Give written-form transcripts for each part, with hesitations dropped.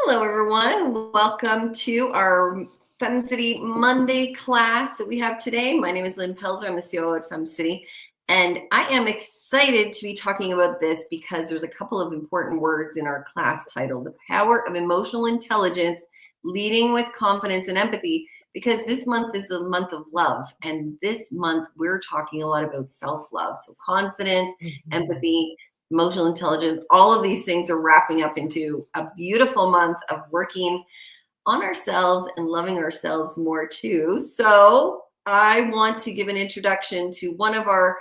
Hello, everyone. Welcome to our FemCity Monday class that we have today. My name is Lynn Pelzer. I'm the COO at FemCity, and I am excited to be talking about this because there's a couple of important words in our class title, The Power of Emotional Intelligence, Leading with Confidence and Empathy, because this month is the month of love, and this month we're talking a lot about self-love. So confidence, empathy, emotional intelligence, all of these things are wrapping up into a beautiful month of working on ourselves and loving ourselves more too. So I want to give an introduction to one of our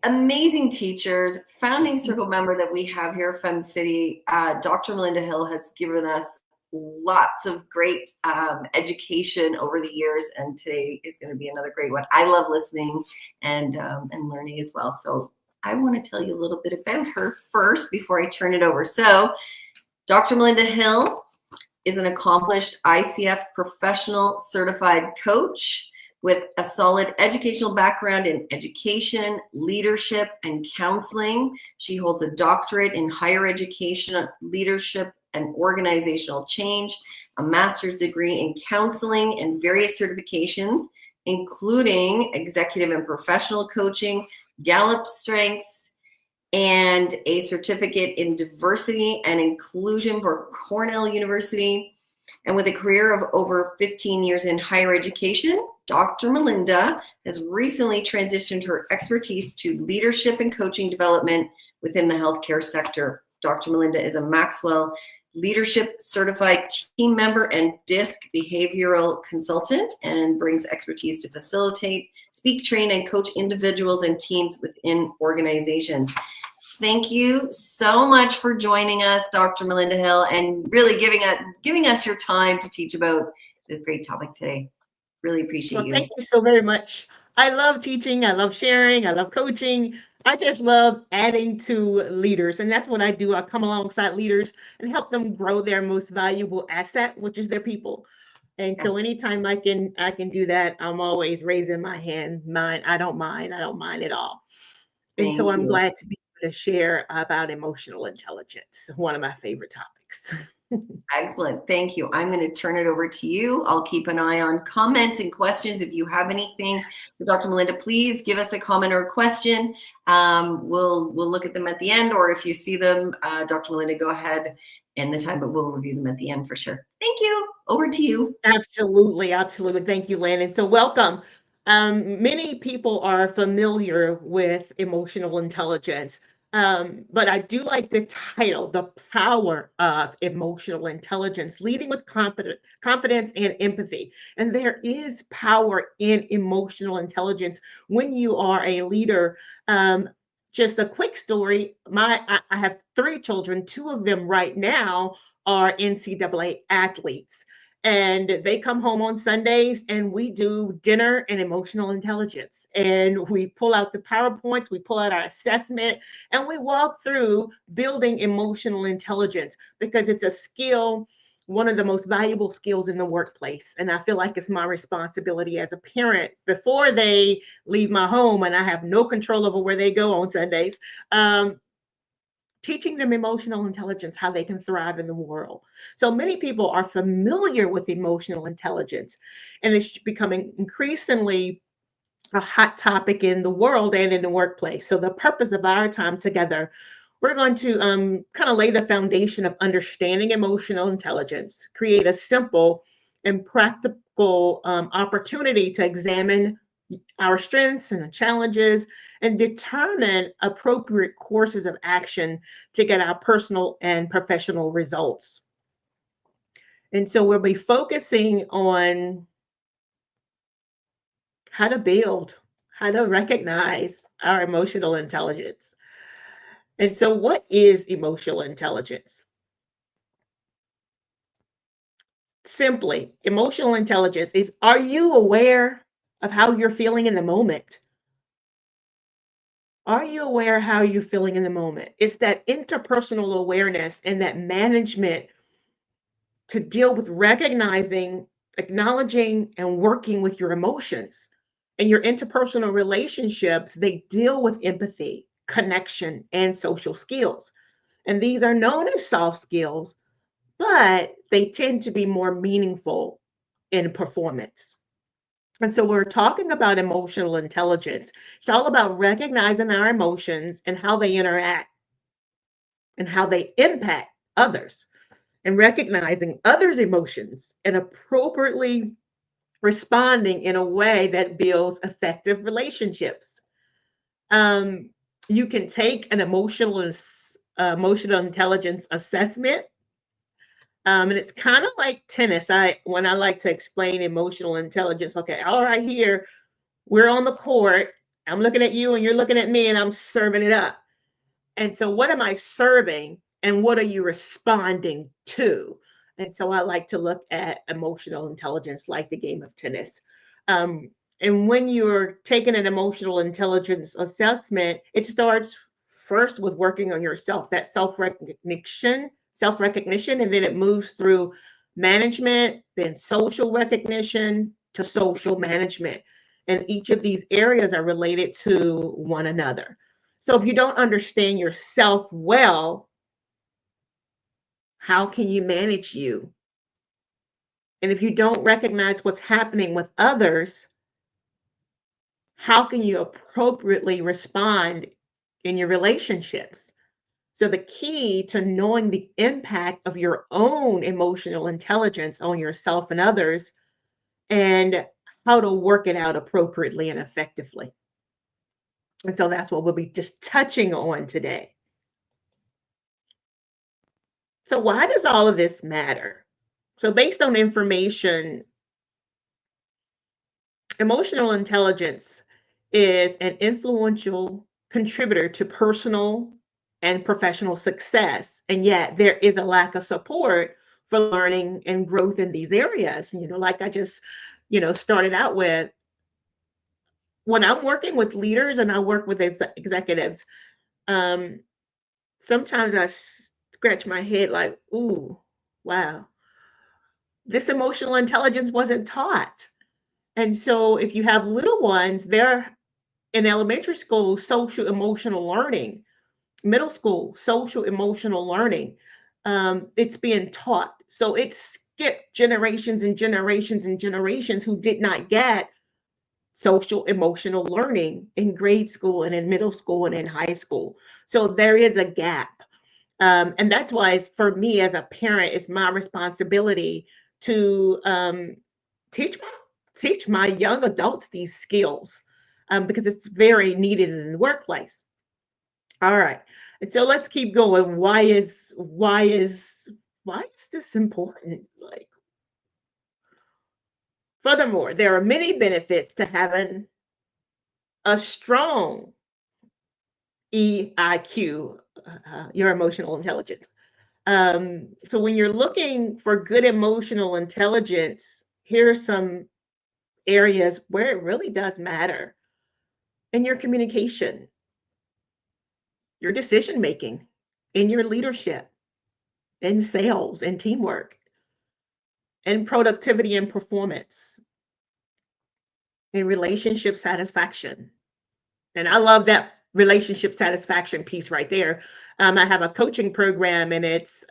amazing teachers, founding circle member that we have here at FemCity. Dr. Melinda Hill has given us lots of great education over the years, and today is going to be another great one. I love listening and learning as well. So I want to tell you a little bit about her first before I turn it over. So Dr. Melinda Hill is an accomplished ICF professional certified coach with a solid educational background in education, leadership, and counseling. She holds a doctorate in higher education, leadership, and organizational change, a master's degree in counseling, and various certifications, including executive and professional coaching, Gallup Strengths, and a certificate in diversity and inclusion for Cornell University. And with a career of over 15 years in higher education, Dr. Melinda has recently transitioned her expertise to leadership and coaching development within the healthcare sector. Dr. Melinda is a Maxwell Leadership Certified Team Member and DISC Behavioral Consultant, and brings expertise to facilitate, speak, train, and coach individuals and teams within organizations. Thank you so much for joining us, Dr. Melinda Hill, and really giving us your time to teach about this great topic today. Really appreciate you. Thank you so very much. I love teaching. I love sharing. I love coaching. I just love adding to leaders. And that's what I do. I come alongside leaders and help them grow their most valuable asset, which is their people. And Yes. so anytime I can do that, I'm always raising my hand. I don't mind. I don't mind at all. And so Thank I'm you. glad to be able to share about emotional intelligence, one of my favorite topics. Excellent. Thank you. I'm going to turn it over to you. I'll keep an eye on comments and questions. If you have anything for Dr. Melinda, please give us a comment or a question. We'll look at them at the end, or if you see them, Dr. Melinda, go ahead and the time, but we'll review them at the end for sure. Thank you. Over to you. Absolutely, absolutely. Thank you, Lynn. And so welcome. Many people are familiar with emotional intelligence, but I do like the title, The Power of Emotional Intelligence, Leading with Confidence and Empathy. And there is power in emotional intelligence when you are a leader. Just a quick story. I have three children. Two of them right now are NCAA athletes. And they come home on Sundays and we do dinner and emotional intelligence. And we pull out the PowerPoints, we pull out our assessment, and we walk through building emotional intelligence because it's a skill, one of the most valuable skills in the workplace. And I feel like it's my responsibility as a parent before they leave my home and I have no control over where they go on Sundays. Teaching them emotional intelligence, how they can thrive in the world. So many people are familiar with emotional intelligence, and it's becoming increasingly a hot topic in the world and in the workplace. So the purpose of our time together, we're going to kind of lay the foundation of understanding emotional intelligence, create a simple and practical opportunity to examine our strengths and the challenges, and determine appropriate courses of action to get our personal and professional results. And so we'll be focusing on how to build, how to recognize our emotional intelligence. And so, what is emotional intelligence? Simply, emotional intelligence is, are you aware of how you're feeling in the moment? Are you aware how you're feeling in the moment? It's that interpersonal awareness and that management to deal with recognizing, acknowledging, and working with your emotions. And your interpersonal relationships, they deal with empathy, connection, and social skills. And these are known as soft skills, but they tend to be more meaningful in performance. And so we're talking about emotional intelligence. It's all about recognizing our emotions and how they interact and how they impact others, and recognizing others' emotions and appropriately responding in a way that builds effective relationships. Um, you can take an emotional intelligence assessment, and it's kind of like tennis. I like to explain emotional intelligence. Okay, all right, here we're on the court. I'm looking at you, and you're looking at me, and I'm serving it up. And so, what am I serving and what are you responding to? And so, I like to look at emotional intelligence like the game of tennis. Um, and when you're taking an emotional intelligence assessment, it starts first with working on yourself, that self recognition, and then it moves through management, then social recognition to social management. And each of these areas are related to one another. So if you don't understand yourself well, how can you manage you? And if you don't recognize what's happening with others, how can you appropriately respond in your relationships? So the key to knowing the impact of your own emotional intelligence on yourself and others, and how to work it out appropriately and effectively. And so that's what we'll be just touching on today. So why does all of this matter? So, based on information, emotional intelligence is an influential contributor to personal and professional success. And yet, there is a lack of support for learning and growth in these areas. Like I just, started out with, when I'm working with leaders and I work with executives, um, sometimes I scratch my head like, ooh, wow, this emotional intelligence wasn't taught. And so if you have little ones, they're in elementary school, social emotional learning, middle school, social emotional learning. It's being taught. So it skipped generations and generations and generations who did not get social emotional learning in grade school and in middle school and in high school. So there is a gap. And that's why it's, for me as a parent, it's my responsibility to teach my teach my young adults these skills, because it's very needed in the workplace. All right, and so let's keep going. Why is this important? Like, furthermore, there are many benefits to having a strong EIQ, your emotional intelligence. So when you're looking for good emotional intelligence, here are some areas where it really does matter: in your communication, your decision making, in your leadership, in sales and teamwork, in productivity and performance, in relationship satisfaction. And I love that relationship satisfaction piece right there. I have a coaching program, and it's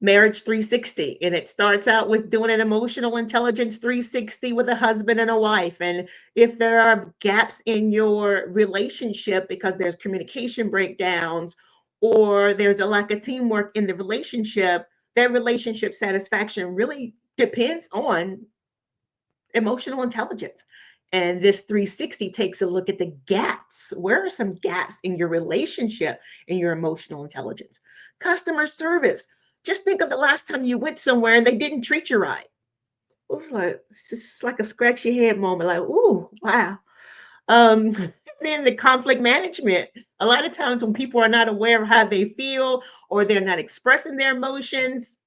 Marriage 360, and it starts out with doing an emotional intelligence 360 with a husband and a wife. And if there are gaps in your relationship because there's communication breakdowns or there's a lack of teamwork in the relationship, that relationship satisfaction really depends on emotional intelligence. And this 360 takes a look at the gaps. Where are some gaps in your relationship, in your emotional intelligence? Customer service. Just think of the last time you went somewhere and they didn't treat you right. It was like, it's just like a scratch your head moment, like, ooh, wow. Um, then the conflict management. A lot of times when people are not aware of how they feel or they're not expressing their emotions,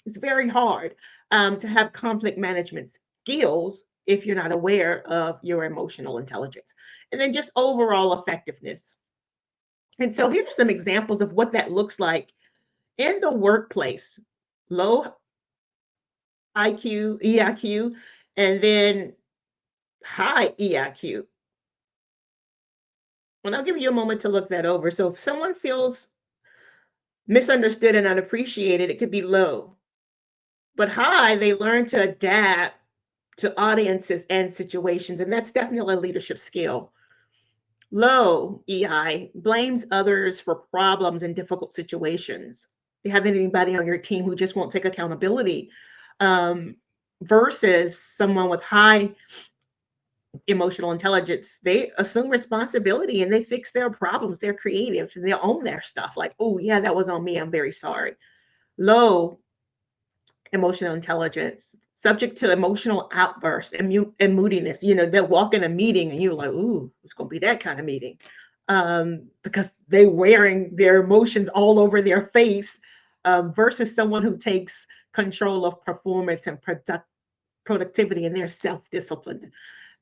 it's very hard to have conflict management skills if you're not aware of your emotional intelligence. And then just overall effectiveness. And so here's some examples of what that looks like in the workplace: low IQ, EIQ, and then high EIQ. And I'll give you a moment to look that over. So if someone feels misunderstood and unappreciated, it could be low. But high, they learn to adapt to audiences and situations, and that's definitely a leadership skill. Low EI blames others for problems in difficult situations. Do you have anybody on your team who just won't take accountability? Um, versus someone with high emotional intelligence, they assume responsibility and they fix their problems. They're creative and they own their stuff. Like, oh, yeah, that was on me. I'm very sorry. Low emotional intelligence, subject to emotional outbursts and moodiness. They'll walk in a meeting and you're like, ooh, it's going to be that kind of meeting. Because they're wearing their emotions all over their face, versus someone who takes control of performance and productivity, and they're self-disciplined.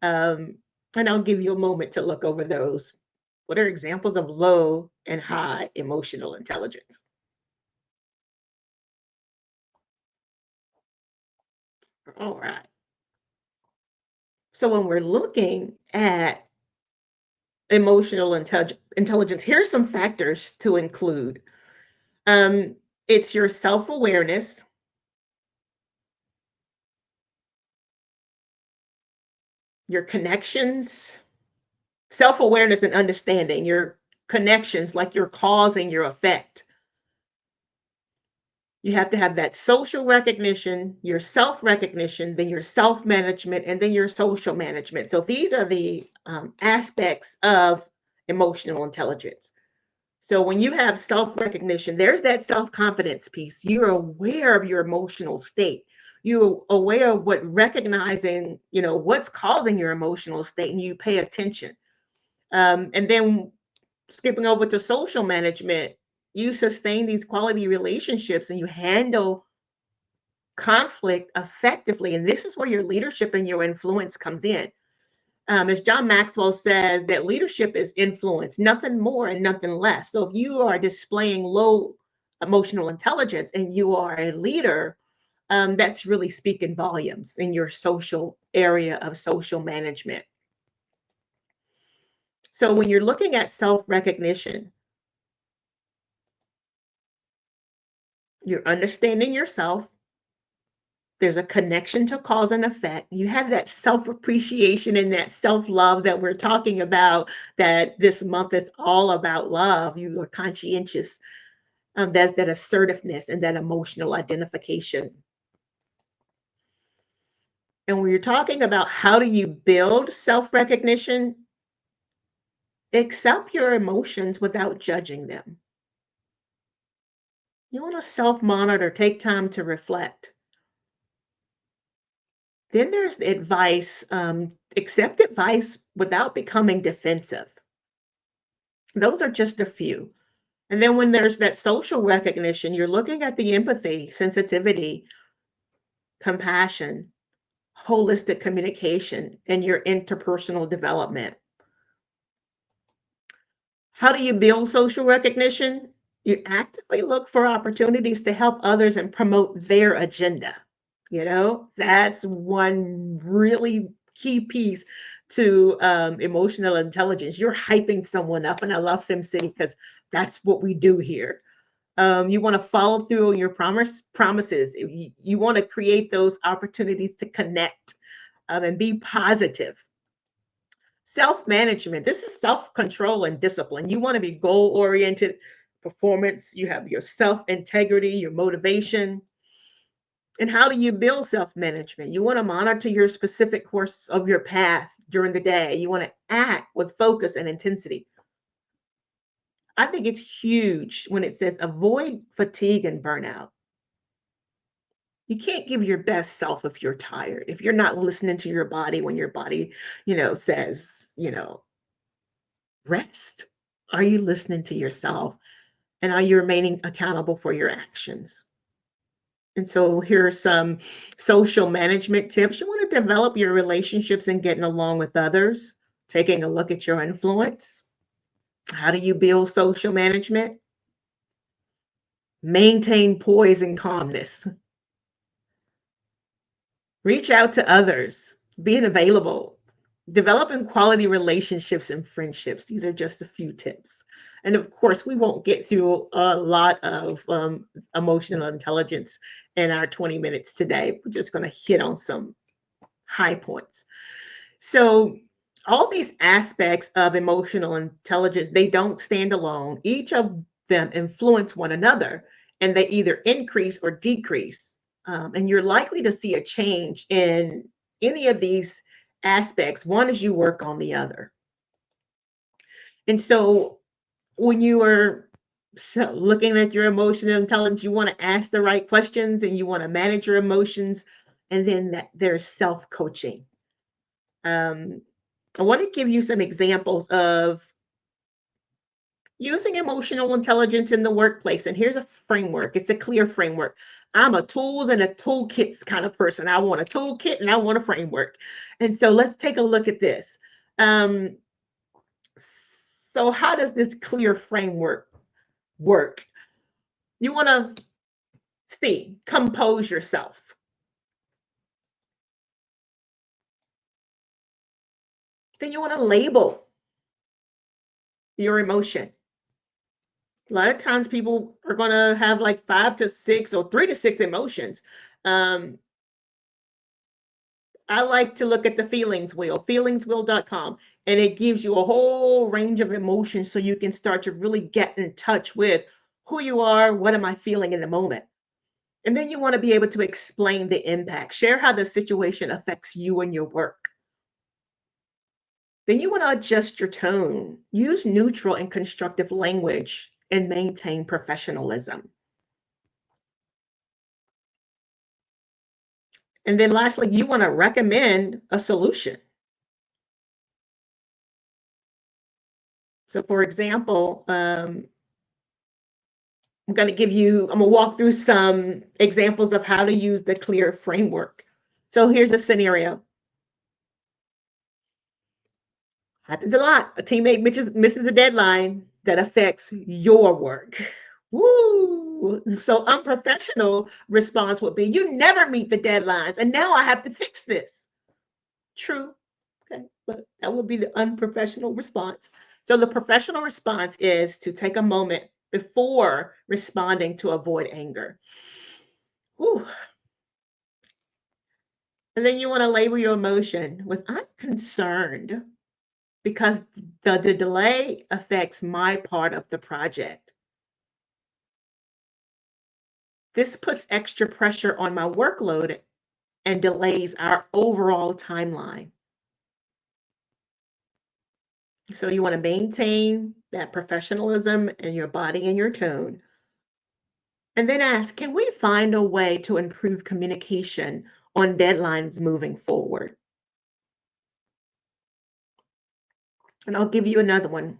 Um, and I'll give you a moment to look over those. What are examples of low and high emotional intelligence? All right. So when we're looking at emotional intelligence, here's some factors to include. Um, it's your self-awareness, your connections, self-awareness and understanding your connections, like your cause and your effect. You have to have that social recognition, your self-recognition, then your self-management, and then your social management. So these are the aspects of emotional intelligence. So when you have self-recognition, there's that self-confidence piece. You're aware of your emotional state. You're aware of what recognizing, what's causing your emotional state, and you pay attention. And then skipping over to social management, you sustain these quality relationships and you handle conflict effectively. And this is where your leadership and your influence comes in. As John Maxwell says, that leadership is influence, nothing more and nothing less. So if you are displaying low emotional intelligence and you are a leader, that's really speaking volumes in your social area of social management. So when you're looking at self-recognition, you're understanding yourself. There's a connection to cause and effect. You have that self appreciation and that self love that we're talking about, that this month is all about love. You are conscientious. There's that assertiveness and that emotional identification. And when you're talking about how do you build self recognition, accept your emotions without judging them. You want to self monitor, take time to reflect. Then there's the advice, accept advice without becoming defensive. Those are just a few. And then when there's that social recognition, you're looking at the empathy, sensitivity, compassion, holistic communication, and your interpersonal development. How do you build social recognition? You actively look for opportunities to help others and promote their agenda. That's one really key piece to emotional intelligence. You're hyping someone up, and I love FemCity because that's what we do here. You want to follow through on your promises. You want to create those opportunities to connect, and be positive. Self-management. This is self-control and discipline. You want to be goal-oriented performance. You have your self-integrity, your motivation. And how do you build self-management? You want to monitor your specific course of your path during the day. You want to act with focus and intensity. I think it's huge when it says avoid fatigue and burnout. You can't give your best self if you're tired, if you're not listening to your body when your body, says, rest. Are you listening to yourself? And are you remaining accountable for your actions? And so here are some social management tips. You want to develop your relationships and getting along with others, taking a look at your influence. How do you build social management? Maintain poise and calmness. Reach out to others, being available. Developing quality relationships and friendships. These are just a few tips. And of course, we won't get through a lot of emotional intelligence in our 20 minutes today. We're just going to hit on some high points. So, all these aspects of emotional intelligence, they don't stand alone. Each of them influence one another, and they either increase or decrease. And you're likely to see a change in any of these aspects, one as you work on the other. And so, when you are looking at your emotional intelligence, you want to ask the right questions and you want to manage your emotions. And then there's self coaching. Um, I want to give you some examples of using emotional intelligence in the workplace. And here's a framework. It's a clear framework. I'm a tools and a toolkits kind of person. I want a toolkit and I want a framework. And so let's take a look at this. Um, so how does this clear framework work? You want to see, compose yourself. Then you want to label your emotion. A lot of times people are going to have like 5 to 6 or 3 to 6 emotions. Um, I like to look at the feelings wheel, feelingswheel.com, and it gives you a whole range of emotions so you can start to really get in touch with who you are, what am I feeling in the moment. And then you want to be able to explain the impact, share how the situation affects you and your work. Then you want to adjust your tone, use neutral and constructive language, and maintain professionalism. And then lastly, you want to recommend a solution. So, for example, I'm going to walk through some examples of how to use the clear framework. So, here's a scenario. Happens a lot. A teammate misses a deadline that affects your work. Woo! So, unprofessional response would be, you never meet the deadlines, and now I have to fix this. True. Okay, but that would be the unprofessional response. So the professional response is to take a moment before responding to avoid anger. Whew. And then you want to label your emotion with I'm concerned because the delay affects my part of the project. This puts extra pressure on my workload and delays our overall timeline. So you want to maintain that professionalism in your body and your tone. And then ask, can we find a way to improve communication on deadlines moving forward? And I'll give you another one.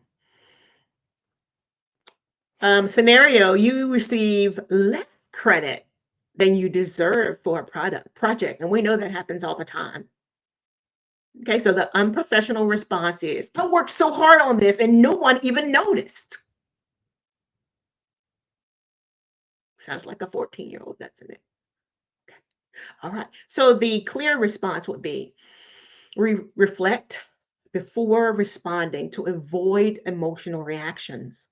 Scenario, you receive less credit than you deserve for a project. And we know that happens all the time. Okay, so the unprofessional response is, I worked so hard on this and no one even noticed. Sounds like a 14-year-old, that's in it. Okay. All right. So the clear response would be reflect before responding to avoid emotional reactions.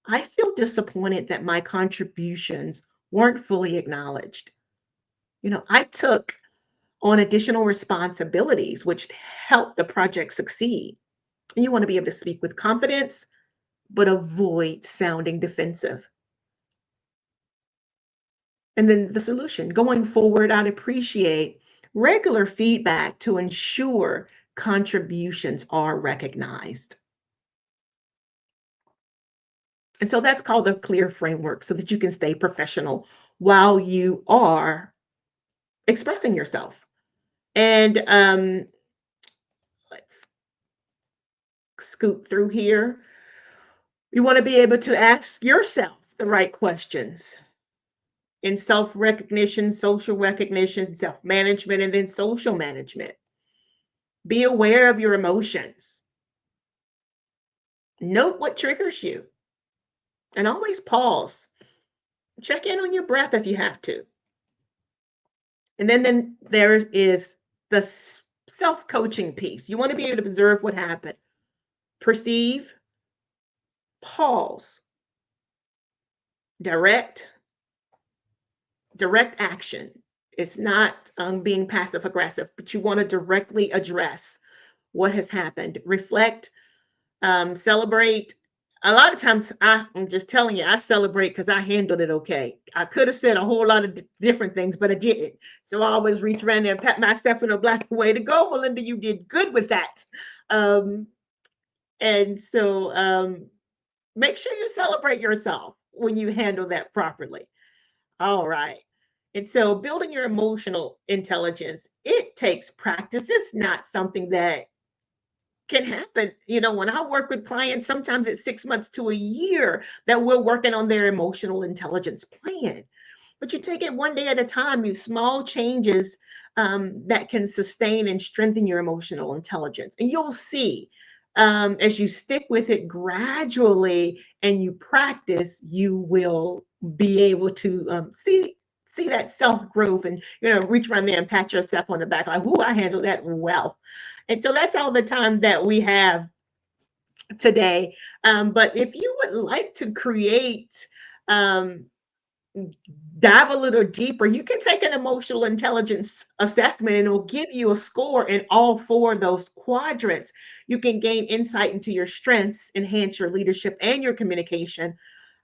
I feel disappointed that my contributions weren't fully acknowledged. I took on additional responsibilities which helped the project succeed. And you want to be able to speak with confidence, but avoid sounding defensive. And then the solution going forward, I'd appreciate regular feedback to ensure contributions are recognized. And so that's called the clear framework so that you can stay professional while you are expressing yourself. And let's scoot through here. You want to be able to ask yourself the right questions in self recognition, social recognition, self management, and then social management. Be aware of your emotions. Note what triggers you and always pause. Check in on your breath if you have to. And then there is the self-coaching piece. You want to be able to observe what happened, perceive, pause, direct, direct action. It's not being passive aggressive, but you want to directly address what has happened, reflect, celebrate. A lot of times, I'm just telling you, I celebrate because I handled it okay. I could have said a whole lot of different things, but I didn't. So I always reach around there and pat myself in a black way to go. Melinda, you did good with that. Um, and so make sure you celebrate yourself when you handle that properly. All right. And so building your emotional intelligence, it takes practice. It's not something that can happen. When I work with clients, sometimes it's 6 months to a year that we're working on their emotional intelligence plan. But you take it one day at a time, you small changes that can sustain and strengthen your emotional intelligence. And you'll see as you stick with it gradually and you practice, you will be able to see that self growth and reach around there and pat yourself on the back like, "Ooh, I handled that well." And so that's all the time that we have today. But if you would like to create, um, dive a little deeper, you can take an emotional intelligence assessment and it'll give you a score in all four of those quadrants. You can gain insight into your strengths, enhance your leadership and your communication.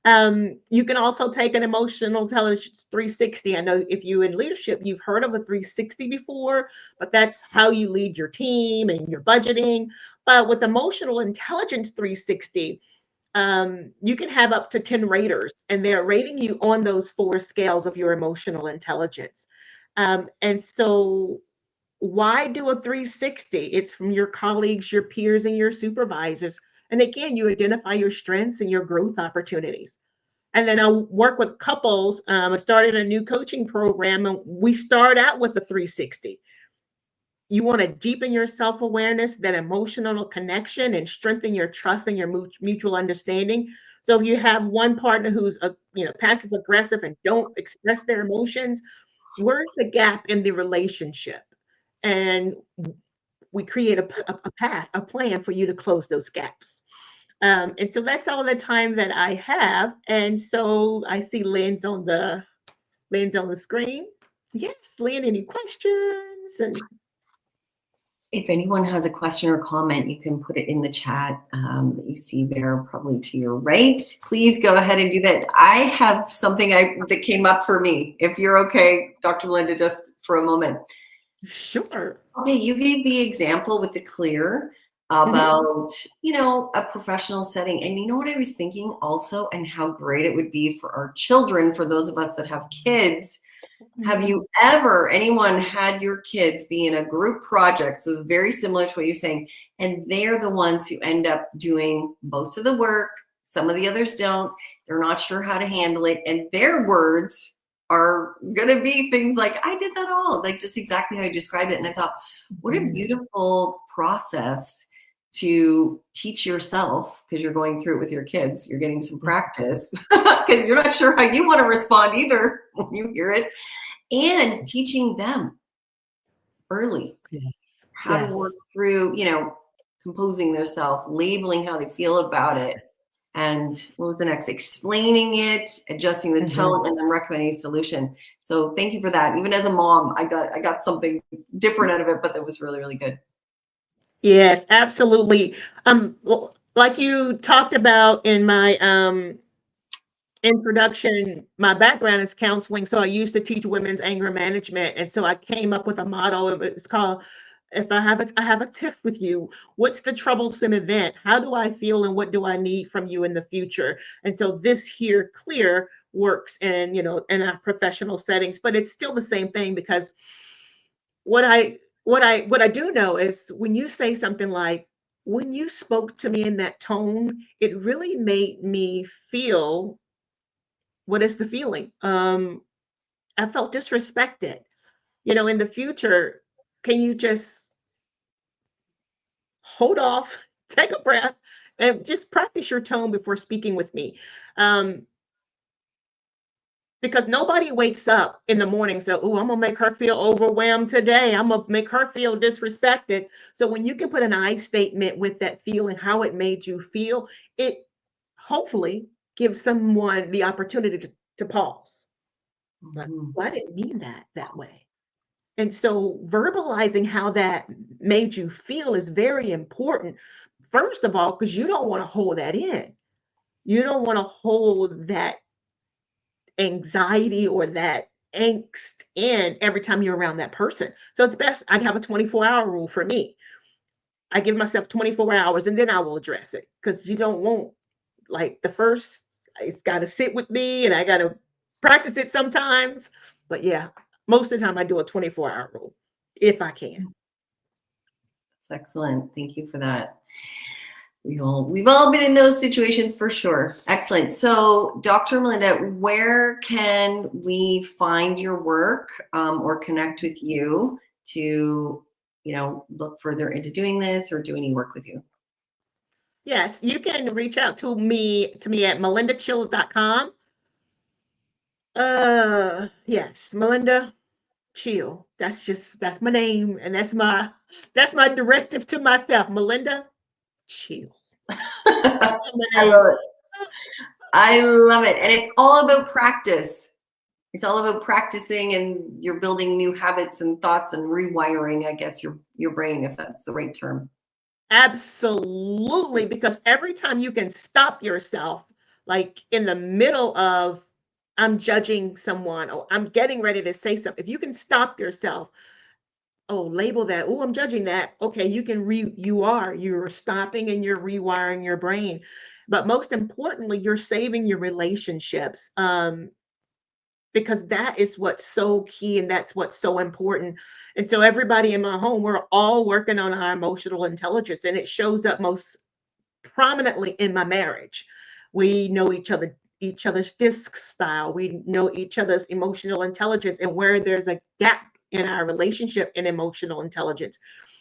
You can also take an emotional intelligence 360. I know if you in leadership, you've heard of a 360 before, but that's how you lead your team and your budgeting. But with emotional intelligence 360, you can have up to 10 raters, and they're rating you on those four scales of your emotional intelligence. And so, why do a 360? It's from your colleagues, your peers, and your supervisors. And again, you identify your strengths and your growth opportunities. And then I work with couples. I started a new coaching program, and we start out with a 360. You want to deepen your self awareness, that emotional connection, and strengthen your trust and your mutual understanding. So if you have one partner who's passive aggressive and don't express their emotions, where's the gap in the relationship? And we create a path, a plan for you to close those gaps. And so that's all the time that I have. And so I see Lynn's on the screen. Yes, Lynn, any questions? And If anyone has a question or comment, you can put it in the chat that you see there, probably to your right. Please go ahead and do that. I have something that came up for me. If you're okay, Dr. Melinda, just for a moment. sure. Okay, you gave the example with the clear Mhm. about, a professional setting. And you know what I was thinking also, and how great it would be for our children, for those of us that have kids. Have Mhm. you ever, anyone had your kids be in a group project? So it's very similar to what you're saying. And they're the ones who end up doing most of the work. Some of the others don't. They're not sure how to handle it. And their words are going to be things like, I did that all, like just exactly how you described it. And I thought, what a Mhm. beautiful process to teach yourself, because you're going through it with your kids. You're getting some practice because you're not sure how you want to respond either when you hear it, and teaching them early Yes. how to work Yes. through, composing themselves, labeling how they feel about it. And what was the next? Explaining it, adjusting the Mhm. tone, and then recommending a solution. So thank you for that. Even as a mom, I got something different out of it, but it was really, really good. Yes, absolutely. Like you talked about in my introduction, my background is counseling, so I used to teach women's anger management, and so I came up with a motto. It's called, "If I have a tiff with you, what's the troublesome event? How do I feel, and what do I need from you in the future?" And so this here clear works in our professional settings, but it's still the same thing because what I do know is when you say something like, "When you spoke to me in that tone, it really made me feel," what is the feeling? I felt disrespected. In the future, can you just hold off, take a breath, and just practice your tone before speaking with me? Um, because nobody wakes up in the morning and says, "Oh, I'm gonna make her feel overwhelmed today. I'm gonna make her feel disrespected." So when you can put an I statement with that feeling, how it made you feel, it hopefully gives someone the opportunity to pause. Like, Mhm. well, I didn't mean that way. And so verbalizing how that made you feel is very important. First of all, because you don't want to hold that in. You don't want to hold that anxiety or that angst in every time you're around that person. So it's best I have a 24-hour rule for me. I give myself 24 hours and then I will address it because you don't want like the first, it's got to sit with me and I got to practice it sometimes. But yeah, most of the time I do a 24-hour rule if I can. That's excellent. Thank you for that. We've all been in those situations for sure. Excellent. So, Dr. Melinda, where can we find your work or connect with you to, look further into doing this or do any work with you? Yes, you can reach out to me at melindachill.com. Yes, Melinda Chill. That's my name and that's my directive to myself. Melinda Chill. That's my I name. love it. I love it. And it's all about practice. It's all about practicing and you're building new habits and thoughts and rewiring, I guess, your brain, if that's the right term. Absolutely, because every time you can stop yourself, like in the middle of I'm judging someone or I'm getting ready to say something, if you can stop yourself, oh, label that, oh, I'm judging that. Okay, you're stopping and you're rewiring your brain. But most importantly, you're saving your relationships. Because that is what's so key and that's what's so important. And so everybody in my home, we're all working on our emotional intelligence and it shows up most prominently in my marriage. We know each other's disc style. We know each other's emotional intelligence and where there's a gap in our relationship in emotional intelligence.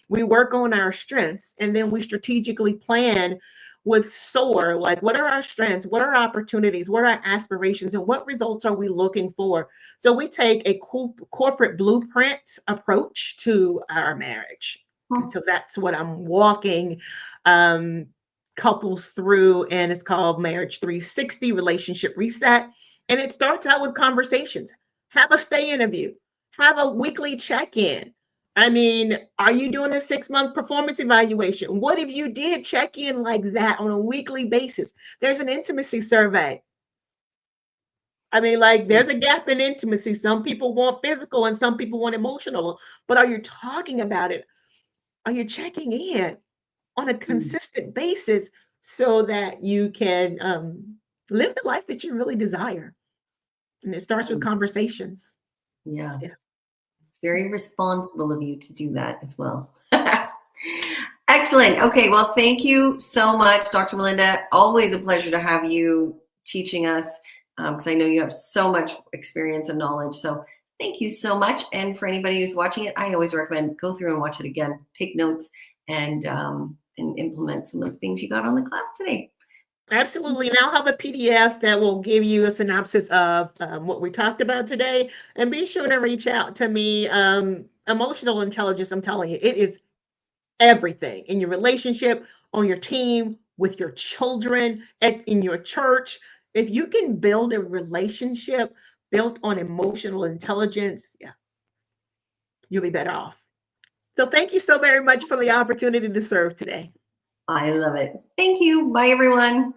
We work on our strengths and then we strategically plan with SOAR, like what are our strengths, what are our opportunities, what are our aspirations, and what results are we looking for. So we take a corporate blueprint approach to our marriage. And Hmm. so that's what I'm walking um, couples through, and it's called Marriage 360 Relationship Reset. And it starts out with conversations. Have a stay interview, have a weekly check in. I mean, are you doing a 6-month performance evaluation? What if you did check in like that on a weekly basis? There's an intimacy survey. I mean, like, there's a gap in intimacy. Some people want physical and some people want emotional. But are you talking about it? Are you checking in on a consistent basis so that you can live the life that you really desire? And it starts with conversations. Yeah. Yeah. It's very responsible of you to do that as well. Excellent. Okay. Well, thank you so much, Dr. Melinda. Always a pleasure to have you teaching us because I know you have so much experience and knowledge. So thank you so much. And for anybody who's watching it, I always recommend go through and watch it again, take notes, and implement some of the things you got on the class today. Absolutely. And I'll have a PDF that will give you a synopsis of what we talked about today. And be sure to reach out to me. Emotional intelligence, I'm telling you, it is everything in your relationship, on your team, with your children, in your church. If you can build a relationship built on emotional intelligence, yeah, you'll be better off. So thank you so very much for the opportunity to serve today. I love it. Thank you. Bye, everyone.